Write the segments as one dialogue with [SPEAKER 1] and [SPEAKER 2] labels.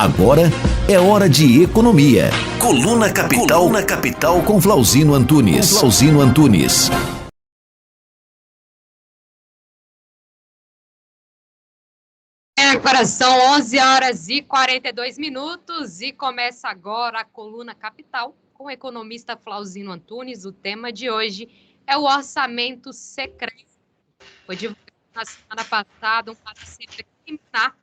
[SPEAKER 1] Agora é hora de economia. Coluna Capital com Flauzino Antunes.
[SPEAKER 2] Agora são 11 horas e 42 minutos e começa agora a Coluna Capital com o economista Flauzino Antunes. O tema de hoje é o orçamento secreto. Foi divulgado na semana passada um parecer preliminar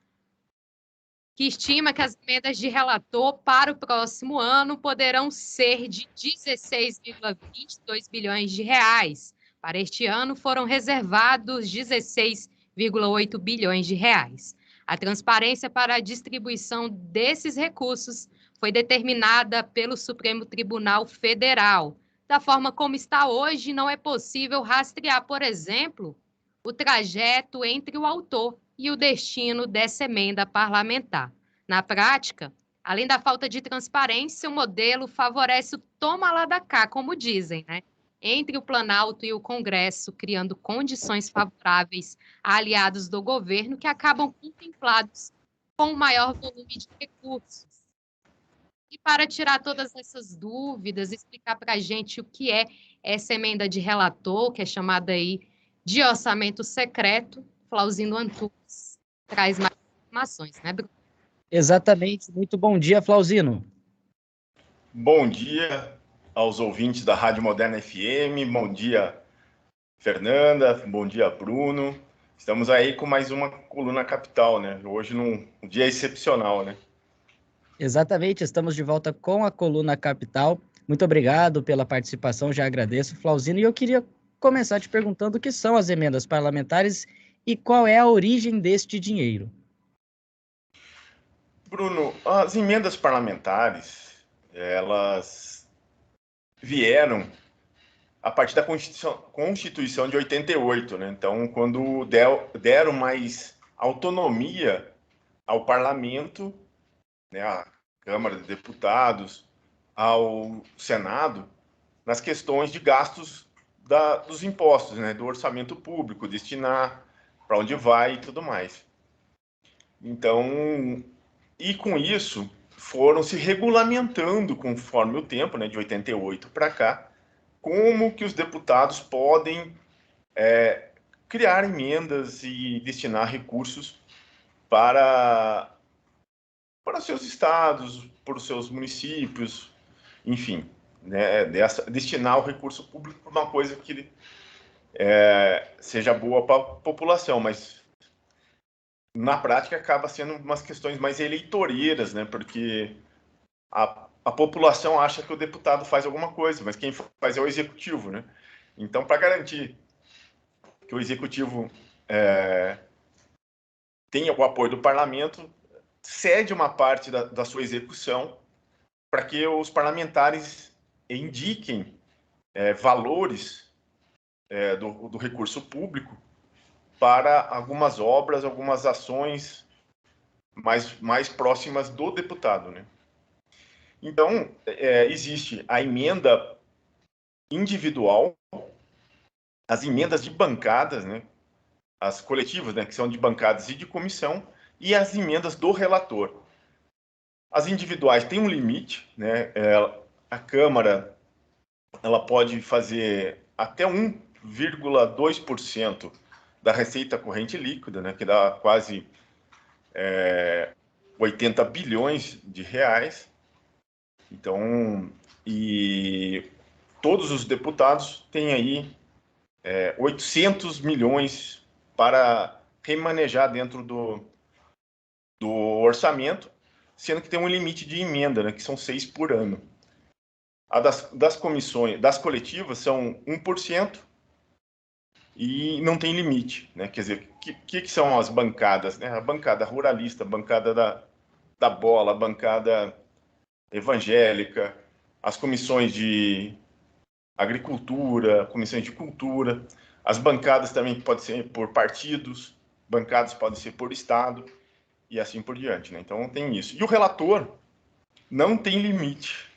[SPEAKER 2] que estima que as emendas de relator para o próximo ano poderão ser de 16,22 bilhões de reais. Para este ano foram reservados 16,8 bilhões de reais. A transparência para a distribuição desses recursos foi determinada pelo Supremo Tribunal Federal. Da forma como está hoje, não é possível rastrear, por exemplo, o trajeto entre o autor e o destino dessa emenda parlamentar. Na prática, além da falta de transparência, o modelo favorece o toma lá da cá, como dizem, né? Entre o Planalto e o Congresso, criando condições favoráveis a aliados do governo que acabam contemplados com o maior volume de recursos. E para tirar todas essas dúvidas, explicar para a gente o que é essa emenda de relator, que é chamada aí de orçamento secreto, Flauzino Antunes traz mais informações, né, Bruno?
[SPEAKER 3] Exatamente. Muito bom dia, Flauzino.
[SPEAKER 4] Bom dia aos ouvintes da Rádio Moderna FM, bom dia, Fernanda, bom dia, Bruno. Estamos aí com mais uma Coluna Capital, né? Hoje num dia excepcional, né?
[SPEAKER 3] Exatamente, estamos de volta com a Coluna Capital. Muito obrigado pela participação, já agradeço, Flauzino. E eu queria começar te perguntando o que são as emendas parlamentares e qual é a origem deste dinheiro.
[SPEAKER 4] Bruno, as emendas parlamentares, elas vieram a partir da Constituição de 88, né? Então, quando deram mais autonomia ao parlamento, né, à Câmara de Deputados, ao Senado, nas questões de gastos dos impostos, né, do orçamento público, destinar, para onde vai e tudo mais. Então, e com isso, foram se regulamentando conforme o tempo, né, de 88 para cá, como que os deputados podem criar emendas e destinar recursos para seus estados, para os seus municípios, enfim, né, destinar o recurso público para uma coisa que seja boa para a população, mas na prática acaba sendo umas questões mais eleitoreiras, né, porque a população acha que o deputado faz alguma coisa, mas quem faz é o executivo, né? Então, para garantir que o executivo tenha o apoio do parlamento, cede uma parte da sua execução para que os parlamentares indiquem valores do recurso público para algumas obras, algumas ações mais próximas do deputado, né? Então, existe a emenda individual, as emendas de bancadas, né? As coletivas, né, que são de bancadas e de comissão, e as emendas do relator. As individuais têm um limite, né? A Câmara ela pode fazer até 1,2% da receita corrente líquida, né, que dá quase 80 bilhões de reais. Então, e todos os deputados têm aí 800 milhões para remanejar dentro do orçamento, sendo que tem um limite de emenda, né, que são 6 por ano. A das comissões, das coletivas, são 1% e não tem limite, né? Quer dizer, o que são as bancadas, né? A bancada ruralista, a bancada da bola, a bancada evangélica, as comissões de agricultura, comissões de cultura, as bancadas também podem ser por partidos, bancadas podem ser por estado e assim por diante, né? Então tem isso. E o relator não tem limite.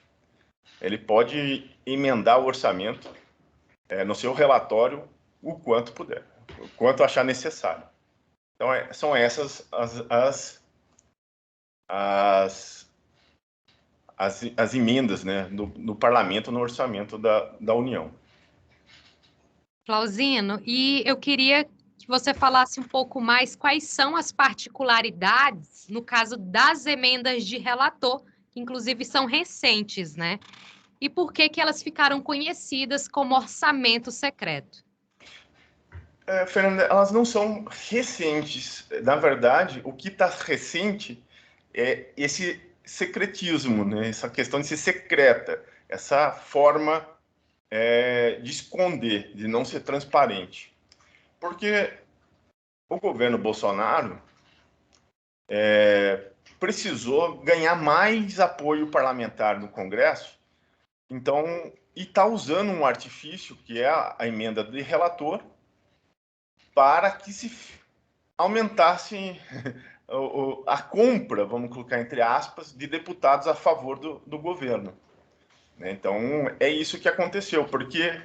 [SPEAKER 4] Ele pode emendar o orçamento no seu relatório o quanto puder, o quanto achar necessário. Então são essas as emendas, né, no parlamento, no orçamento da União.
[SPEAKER 2] Flauzino, e eu queria que você falasse um pouco mais quais são as particularidades no caso das emendas de relator, que inclusive são recentes, né? E por que elas ficaram conhecidas como orçamento secreto?
[SPEAKER 4] Fernanda, elas não são recentes. Na verdade, o que está recente é esse secretismo, né? Essa questão de ser secreta, essa forma de esconder, de não ser transparente. Porque o governo Bolsonaro precisou ganhar mais apoio parlamentar no Congresso, então, e está usando um artifício, que é a emenda de relator, para que se aumentasse a compra, vamos colocar entre aspas, de deputados a favor do governo. Então, é isso que aconteceu, porque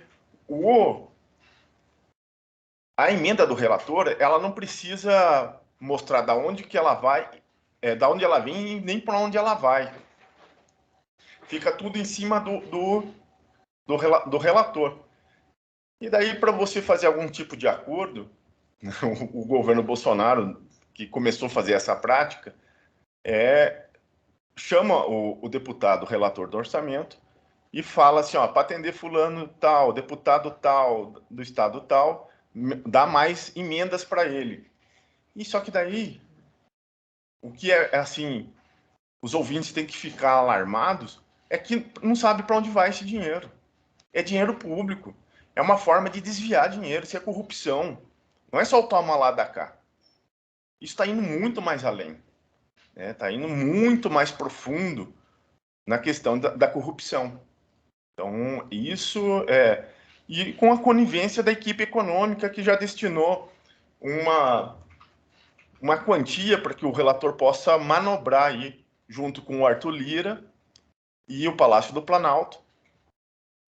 [SPEAKER 4] a emenda do relator, ela não precisa mostrar da onde que ela vai, da onde ela vem, nem para onde ela vai. Fica tudo em cima do relator. E daí, para você fazer algum tipo de acordo, o governo Bolsonaro, que começou a fazer essa prática, chama o deputado relator do orçamento e fala assim, para atender fulano tal, deputado tal, do estado tal, dá mais emendas para ele. E só que daí, o que assim, os ouvintes têm que ficar alarmados, é que não sabe para onde vai esse dinheiro. É dinheiro público. É uma forma de desviar dinheiro, isso é corrupção. Não é só o toma lá da cá. Isso está indo muito mais além. Está indo muito mais profundo na questão da corrupção. Então, isso e com a conivência da equipe econômica que já destinou uma quantia para que o relator possa manobrar aí, junto com o Arthur Lira e o Palácio do Planalto,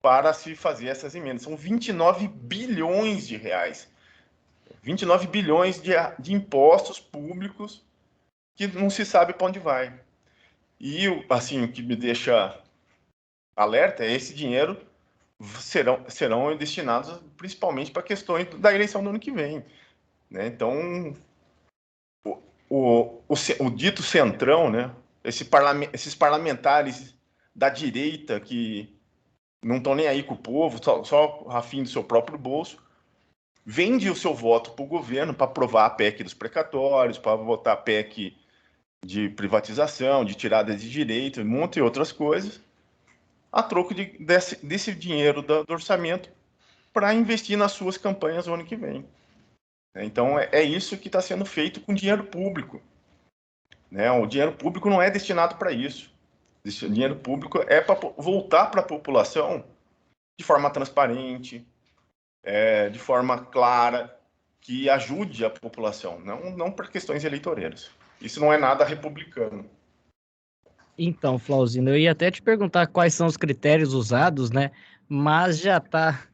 [SPEAKER 4] para se fazer essas emendas. São 29 bilhões de reais. 29 bilhões de impostos públicos que não se sabe para onde vai. E, assim, o que me deixa alerta é esse dinheiro serão destinados principalmente para questões da eleição do ano que vem. Né? Então, o dito centrão, né? Esses parlamentares da direita que não estão nem aí com o povo, só a fim do seu próprio bolso, vende o seu voto para o governo para aprovar a PEC dos precatórios, para votar a PEC de privatização, de tirada de direito, um monte de outras coisas, a troco desse dinheiro do orçamento para investir nas suas campanhas no ano que vem. Então, é isso que está sendo feito com dinheiro público. O dinheiro público não é destinado para isso. Esse dinheiro público é para voltar para a população de forma transparente, de forma clara, que ajude a população, não para questões eleitoreiras. Isso não é nada republicano.
[SPEAKER 3] Então, Flauzino, eu ia até te perguntar quais são os critérios usados, né? Mas já está,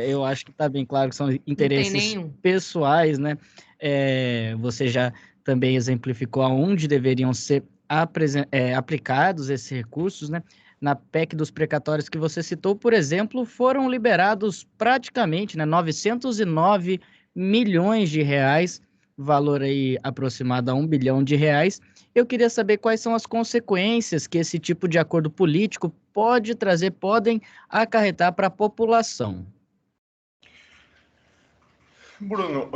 [SPEAKER 3] eu acho que está bem claro que são interesses pessoais, né? Você já também exemplificou aonde deveriam ser aplicados esses recursos, né? Na PEC dos precatórios que você citou, por exemplo, foram liberados praticamente, né, 909 milhões de reais, valor aí aproximado a R$1 bilhão. Eu queria saber quais são as consequências que esse tipo de acordo político podem acarretar para a população.
[SPEAKER 4] Bruno,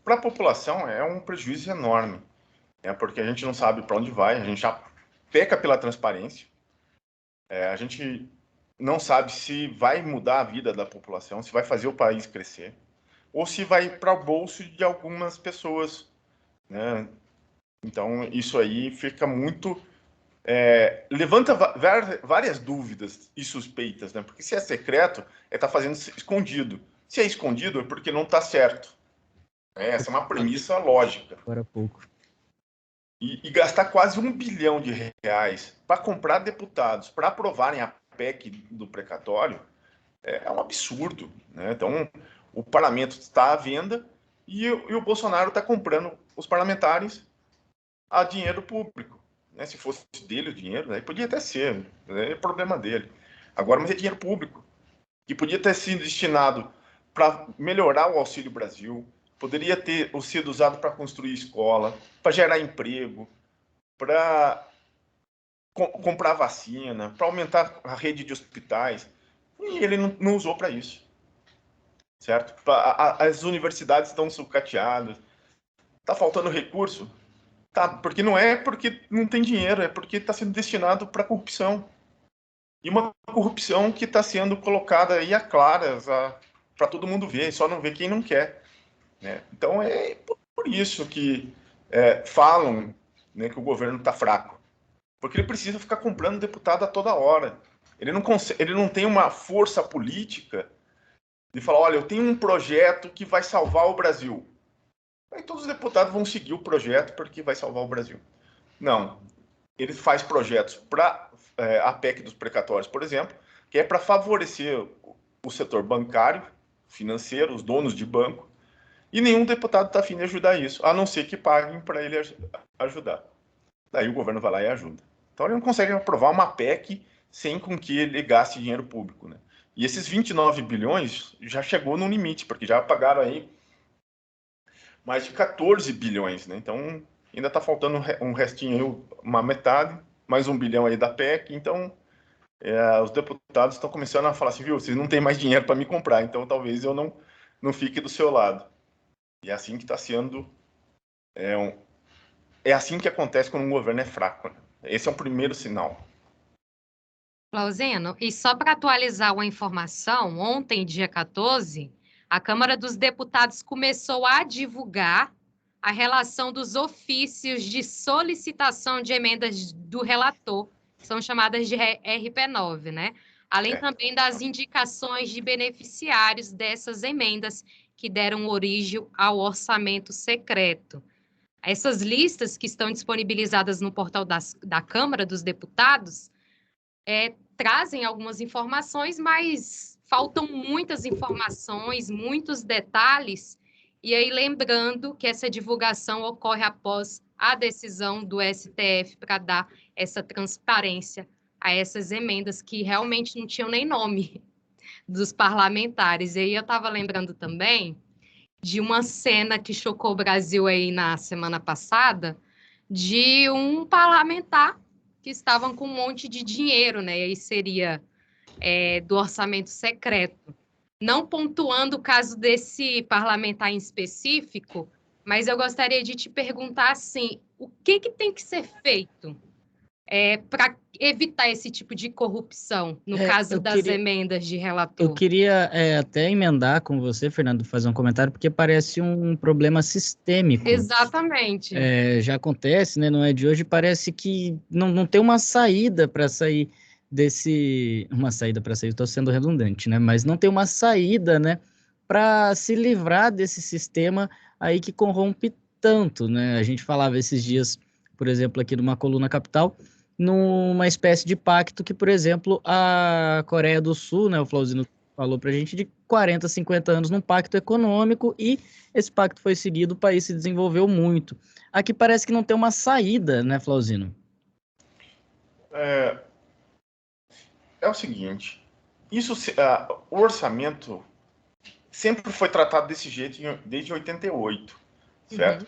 [SPEAKER 4] para a população é um prejuízo enorme, porque a gente não sabe para onde vai, a gente já peca pela transparência, a gente não sabe se vai mudar a vida da população, se vai fazer o país crescer, ou se vai para o bolso de algumas pessoas, né? Então, isso aí fica muito... levanta várias dúvidas e suspeitas, né? Porque se é secreto, tá fazendo escondido. Se é escondido, é porque não está certo. Essa é uma premissa lógica.
[SPEAKER 3] Agora há pouco.
[SPEAKER 4] E gastar quase R$1 bilhão para comprar deputados, para aprovarem a PEC do precatório, é um absurdo. Né? Então, o parlamento está à venda e o Bolsonaro está comprando os parlamentares a dinheiro público. Né? Se fosse dele o dinheiro, né? Podia até ser, né? É problema dele. Agora, mas é dinheiro público, que podia ter sido destinado para melhorar o Auxílio Brasil, poderia ter sido usado para construir escola, para gerar emprego, para comprar vacina, para aumentar a rede de hospitais, e ele não usou para isso, certo? As universidades estão sucateadas, está faltando recurso, tá? Porque não é porque não tem dinheiro, é porque está sendo destinado para corrupção. E uma corrupção que está sendo colocada aí a claras para todo mundo ver, só não vê quem não quer. Né? Então é por isso que falam, né, que o governo está fraco. Porque ele precisa ficar comprando deputado a toda hora. Ele não tem uma força política de falar, olha, eu tenho um projeto que vai salvar o Brasil. Aí todos os deputados vão seguir o projeto porque vai salvar o Brasil. Não. Ele faz projetos para a PEC dos precatórios, por exemplo, que é para favorecer o setor bancário, financeiro, os donos de banco, e nenhum deputado está afim de ajudar isso, a não ser que paguem para ele ajudar. Daí o governo vai lá e ajuda. Então ele não consegue aprovar uma PEC sem com que ele gaste dinheiro público. Né? E esses 29 bilhões já chegou no limite, porque já pagaram aí mais de 14 bilhões. Né? Então ainda está faltando um restinho, uma metade, mais 1 bilhão aí da PEC. Então os deputados estão começando a falar assim, viu, vocês não têm mais dinheiro para me comprar, então talvez eu não fique do seu lado. E é assim que está sendo... É assim que acontece quando um governo é fraco. Né? Esse é o primeiro sinal.
[SPEAKER 2] Flauzino, e só para atualizar uma informação, ontem, dia 14, a Câmara dos Deputados começou a divulgar a relação dos ofícios de solicitação de emendas do relator, que são chamadas de RP9, né? Além também das indicações de beneficiários dessas emendas que deram origem ao orçamento secreto. Essas listas que estão disponibilizadas no portal da Câmara dos Deputados trazem algumas informações, mas faltam muitas informações, muitos detalhes. E aí, lembrando que essa divulgação ocorre após a decisão do STF para dar essa transparência a essas emendas que realmente não tinham nem nome dos parlamentares. E aí eu estava lembrando também de uma cena que chocou o Brasil aí na semana passada, de um parlamentar que estavam com um monte de dinheiro, né? E aí seria do orçamento secreto. Não pontuando o caso desse parlamentar em específico, mas eu gostaria de te perguntar assim, o que tem que ser feito para evitar esse tipo de corrupção, no caso das emendas de relator?
[SPEAKER 3] Eu queria até emendar com você, Fernando, fazer um comentário, porque parece um problema sistêmico.
[SPEAKER 2] Exatamente.
[SPEAKER 3] Já acontece, né? Não é de hoje, parece que não tem uma saída para sair desse... Uma saída para sair, estou sendo redundante, né? Mas não tem uma saída, né? Para se livrar desse sistema aí que corrompe tanto, né? A gente falava esses dias, por exemplo, aqui numa Coluna Capital, numa espécie de pacto que, por exemplo, a Coreia do Sul, né, o Flauzino falou para a gente, de 40, 50 anos num pacto econômico, e esse pacto foi seguido, o país se desenvolveu muito. Aqui parece que não tem uma saída, né, Flauzino?
[SPEAKER 4] É o seguinte, o orçamento sempre foi tratado desse jeito desde 88, certo? Uhum.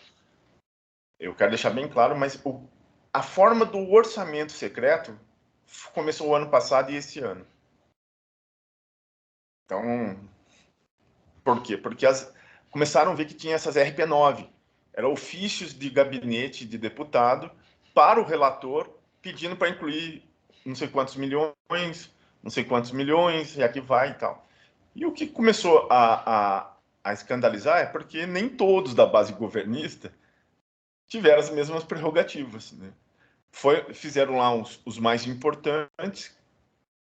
[SPEAKER 4] Eu quero deixar bem claro, mas a forma do orçamento secreto começou o ano passado e esse ano. Então, por quê? Porque começaram a ver que tinha essas RP9. Eram ofícios de gabinete de deputado para o relator, pedindo para incluir não sei quantos milhões, e aqui vai e tal. E o que começou a escandalizar é porque nem todos da base governista tiveram as mesmas prerrogativas, né? Fizeram lá os mais importantes,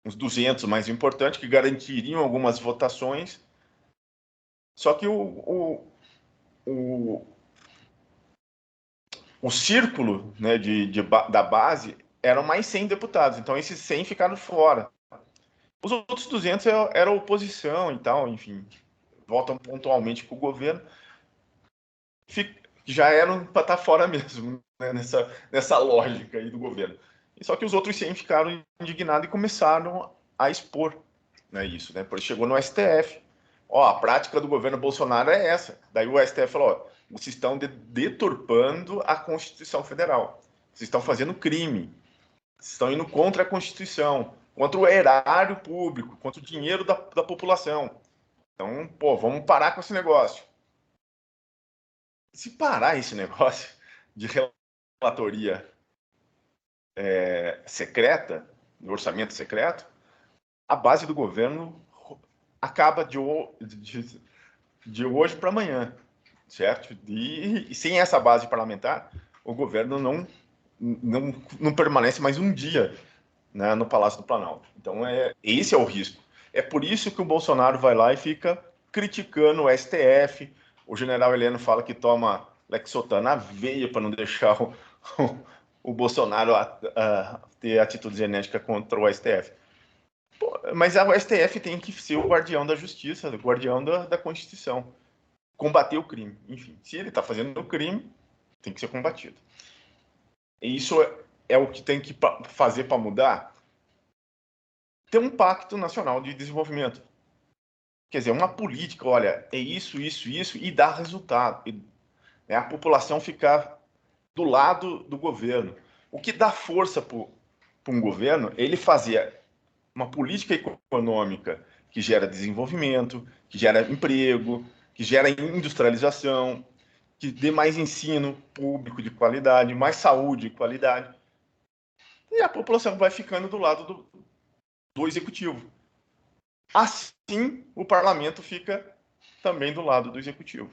[SPEAKER 4] uns 200 mais importantes, que garantiriam algumas votações, só que o círculo, né, da base eram mais 100 deputados, então esses 100 ficaram fora. Os outros 200 eram oposição e tal, enfim, votam pontualmente com o governo. que já eram para estar fora mesmo, né, nessa lógica aí do governo. E só que os outros 100 ficaram indignados e começaram a expor, né, isso, né? Porque chegou no STF. Ó, a prática do governo Bolsonaro é essa. Daí o STF falou, ó, vocês estão deturpando a Constituição Federal. Vocês estão fazendo crime. Vocês estão indo contra a Constituição, contra o erário público, contra o dinheiro da população. Então, pô, vamos parar com esse negócio. Se parar esse negócio de relatoria secreta, do orçamento secreto, a base do governo acaba de hoje para amanhã, certo? E sem essa base parlamentar, o governo não permanece mais um dia, né, no Palácio do Planalto. Então, esse é o risco. É por isso que o Bolsonaro vai lá e fica criticando o STF. O general Heleno fala que toma Lexotan na veia para não deixar o Bolsonaro ter atitude genética contra o STF. Pô, mas o STF tem que ser o guardião da justiça, o guardião da Constituição. Combater o crime. Enfim, se ele está fazendo o crime, tem que ser combatido. E isso é o que tem que fazer para mudar? Ter um pacto nacional de desenvolvimento. Quer dizer, uma política, olha, é isso, e dar resultado. E, a população ficar do lado do governo. O que dá força para um governo é ele fazer uma política econômica que gera desenvolvimento, que gera emprego, que gera industrialização, que dê mais ensino público de qualidade, mais saúde de qualidade. E a população vai ficando do lado do executivo. Assim, o parlamento fica também do lado do executivo.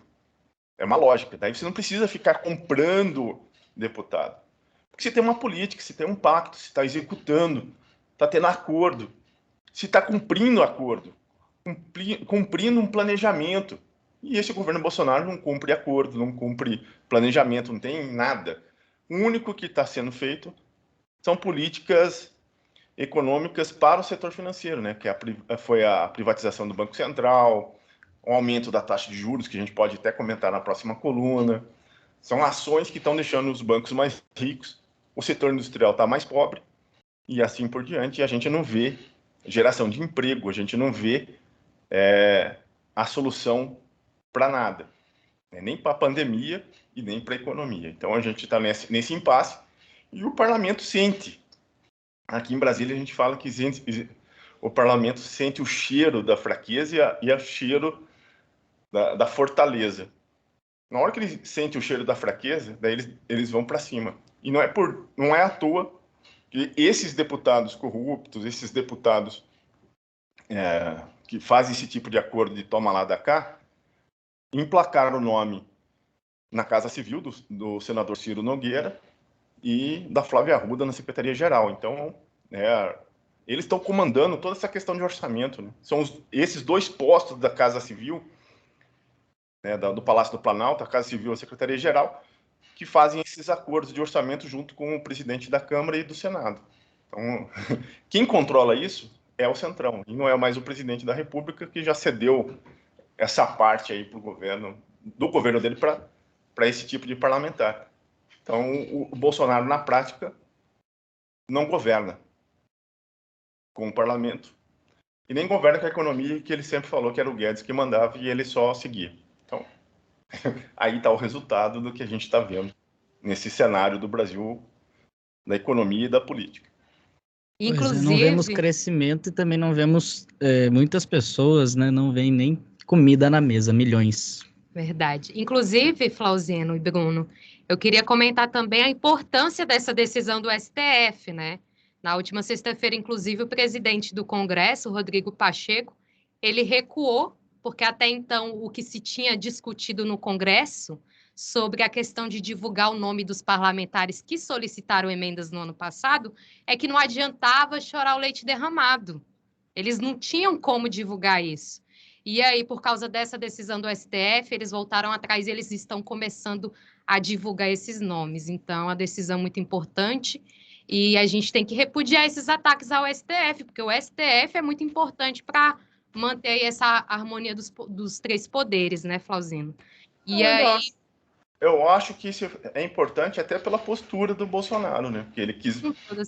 [SPEAKER 4] É uma lógica. Daí você não precisa ficar comprando deputado. Porque você tem uma política, você tem um pacto, você está executando, está tendo acordo, se está cumprindo acordo, cumprindo um planejamento. E esse governo Bolsonaro não cumpre acordo, não cumpre planejamento, não tem nada. O único que está sendo feito são políticas econômicas para o setor financeiro, né? Que foi a privatização do Banco Central, o aumento da taxa de juros, que a gente pode até comentar na próxima coluna. São ações que estão deixando os bancos mais ricos, o setor industrial está mais pobre, e assim por diante. E a gente não vê geração de emprego, a gente não vê a solução para nada, né? Nem para a pandemia e nem para a economia. Então a gente está nesse impasse e o parlamento sente. Aqui em Brasília a gente fala que o parlamento sente o cheiro da fraqueza e o cheiro da fortaleza. Na hora que eles sentem o cheiro da fraqueza, daí eles vão para cima. E não é à toa que esses deputados corruptos, esses deputados que fazem esse tipo de acordo de toma lá da cá, emplacaram o nome na Casa Civil do senador Ciro Nogueira e da Flávia Arruda na Secretaria-Geral. Então, eles estão comandando toda essa questão de orçamento, né? São esses dois postos da Casa Civil, né, do Palácio do Planalto, a Casa Civil e a Secretaria-Geral, que fazem esses acordos de orçamento junto com o presidente da Câmara e do Senado. Então, quem controla isso é o Centrão, e não é mais o presidente da República, que já cedeu essa parte aí para o governo, do governo dele para esse tipo de parlamentar. Então, o Bolsonaro, na prática, não governa com o parlamento e nem governa com a economia, que ele sempre falou que era o Guedes que mandava e ele só seguia. Então, aí está o resultado do que a gente está vendo nesse cenário do Brasil, da economia e da política.
[SPEAKER 3] Inclusive, não vemos crescimento e também não vemos muitas pessoas, né? Não vem nem comida na mesa, milhões.
[SPEAKER 2] Verdade. Inclusive, Flauzino e Bruno, eu queria comentar também a importância dessa decisão do STF, né? Na última sexta-feira, inclusive, o presidente do Congresso, Rodrigo Pacheco, ele recuou, porque até então o que se tinha discutido no Congresso sobre a questão de divulgar o nome dos parlamentares que solicitaram emendas no ano passado é que não adiantava chorar o leite derramado. Eles não tinham como divulgar isso. E aí, por causa dessa decisão do STF, eles voltaram atrás e eles estão começando a divulgar esses nomes. Então, a decisão é muito importante e a gente tem que repudiar esses ataques ao STF, porque o STF é muito importante para manter essa harmonia dos três poderes, né, Flauzino? E aí,
[SPEAKER 4] Eu acho que isso é importante até pela postura do Bolsonaro, né? Porque ele quis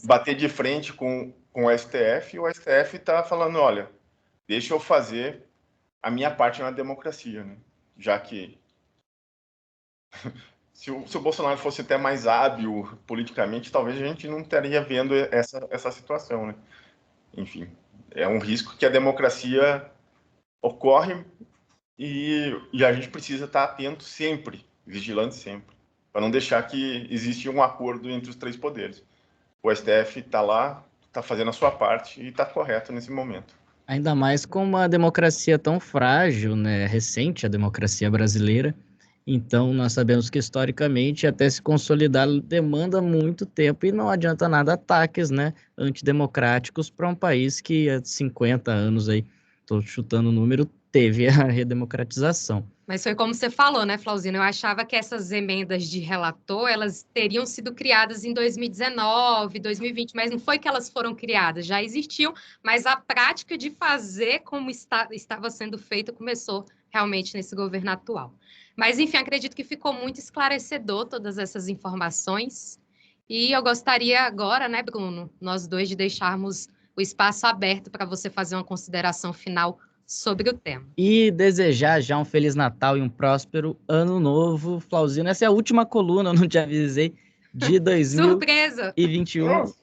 [SPEAKER 4] bater de frente com o STF e o STF está falando, olha, deixa eu fazer a minha parte na democracia, né? Já que se o Bolsonaro fosse até mais hábil politicamente, talvez a gente não estaria vendo essa situação, né? Enfim, é um risco que a democracia ocorre e a gente precisa estar atento sempre, vigilante sempre, para não deixar que exista um acordo entre os três poderes. O STF está lá, está fazendo a sua parte e está correto nesse momento.
[SPEAKER 3] Ainda mais com uma democracia tão frágil, né? Recente a democracia brasileira. Então, nós sabemos que, historicamente, até se consolidar demanda muito tempo e não adianta nada ataques, né, antidemocráticos para um país que há 50 anos aí, estou chutando o número, teve a redemocratização.
[SPEAKER 2] Mas foi como você falou, né, Flauzino? Eu achava que essas emendas de relator, elas teriam sido criadas em 2019, 2020, mas não foi que elas foram criadas, já existiam, mas a prática de fazer como estava sendo feito começou realmente nesse governo atual. Mas, enfim, acredito que ficou muito esclarecedor todas essas informações. E eu gostaria agora, né, Bruno, nós dois, de deixarmos o espaço aberto para você fazer uma consideração final sobre o tema.
[SPEAKER 3] E desejar já um Feliz Natal e um próspero Ano Novo, Flauzino. Essa é a última coluna, eu não te avisei, de 2021.
[SPEAKER 2] Surpresa!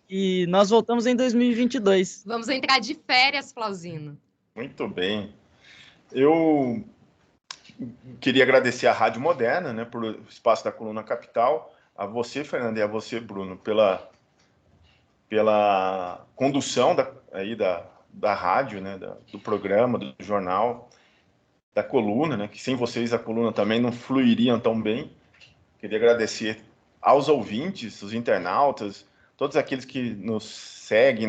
[SPEAKER 3] E nós voltamos em 2022.
[SPEAKER 2] Vamos entrar de férias, Flauzino.
[SPEAKER 4] Muito bem. Eu queria agradecer à Rádio Moderna, né, por espaço da Coluna Capital, a você, Fernanda, e a você, Bruno, pela condução da rádio, né, do programa, do jornal, da coluna, né, que sem vocês a coluna também não fluiria tão bem. Queria agradecer aos ouvintes, os internautas, todos aqueles que nos seguem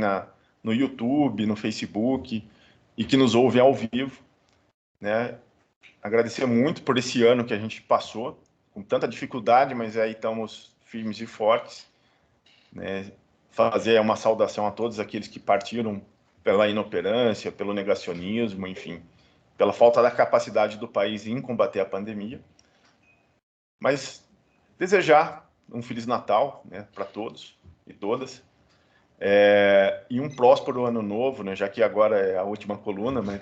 [SPEAKER 4] no YouTube, no Facebook e que nos ouvem ao vivo, né? Agradecer muito por esse ano que a gente passou, com tanta dificuldade, mas aí estamos firmes e fortes, né? Fazer uma saudação a todos aqueles que partiram pela inoperância, pelo negacionismo, enfim, pela falta da capacidade do país em combater a pandemia. Mas desejar um Feliz Natal, né, para todos e todas, e um próspero ano novo, né, já que agora é a última coluna, mas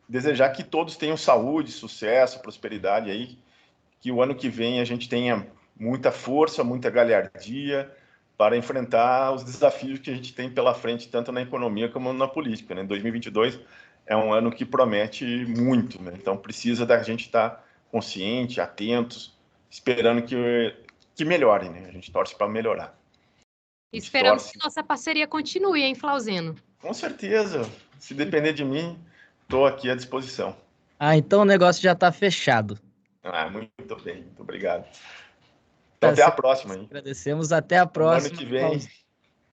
[SPEAKER 4] desejar que todos tenham saúde, sucesso, prosperidade aí, que o ano que vem a gente tenha muita força, muita galhardia para enfrentar os desafios que a gente tem pela frente, tanto na economia como na política, né? 2022 é um ano que promete muito, né? Então precisa da gente estar consciente, atentos, esperando que melhore, né? A gente torce para melhorar.
[SPEAKER 2] Esperamos que nossa parceria continue, hein, Flauzino?
[SPEAKER 4] Com certeza. Se depender de mim, estou aqui à disposição.
[SPEAKER 3] Ah, então o negócio já está fechado.
[SPEAKER 4] Ah, muito bem, muito obrigado. Então até a próxima, hein?
[SPEAKER 3] Agradecemos, até a próxima.
[SPEAKER 4] Ano que vem,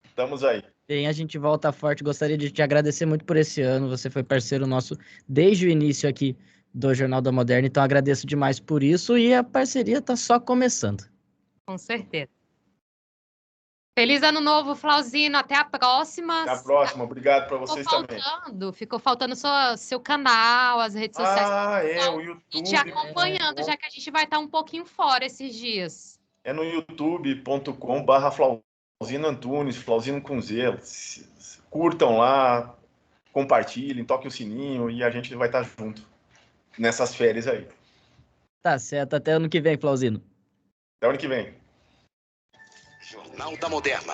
[SPEAKER 4] estamos aí.
[SPEAKER 3] Bem, a gente volta forte. Gostaria de te agradecer muito por esse ano. Você foi parceiro nosso desde o início aqui do Jornal da Moderna, então agradeço demais por isso e a parceria está só começando.
[SPEAKER 2] Com certeza. Feliz ano novo, Flauzino. Até a próxima.
[SPEAKER 4] Até a próxima. Obrigado para vocês também.
[SPEAKER 2] Ficou faltando seu canal, as redes sociais.
[SPEAKER 4] O YouTube.
[SPEAKER 2] E te acompanhando, já que a gente vai estar um pouquinho fora esses dias.
[SPEAKER 4] É no youtube.com/Flauzino Antunes, Flauzino com Z. Curtam lá, compartilhem, toquem o sininho e a gente vai estar junto nessas férias aí.
[SPEAKER 3] Tá certo. Até ano que vem, Flauzino.
[SPEAKER 4] Até ano que vem.
[SPEAKER 1] Jornal da Moderna.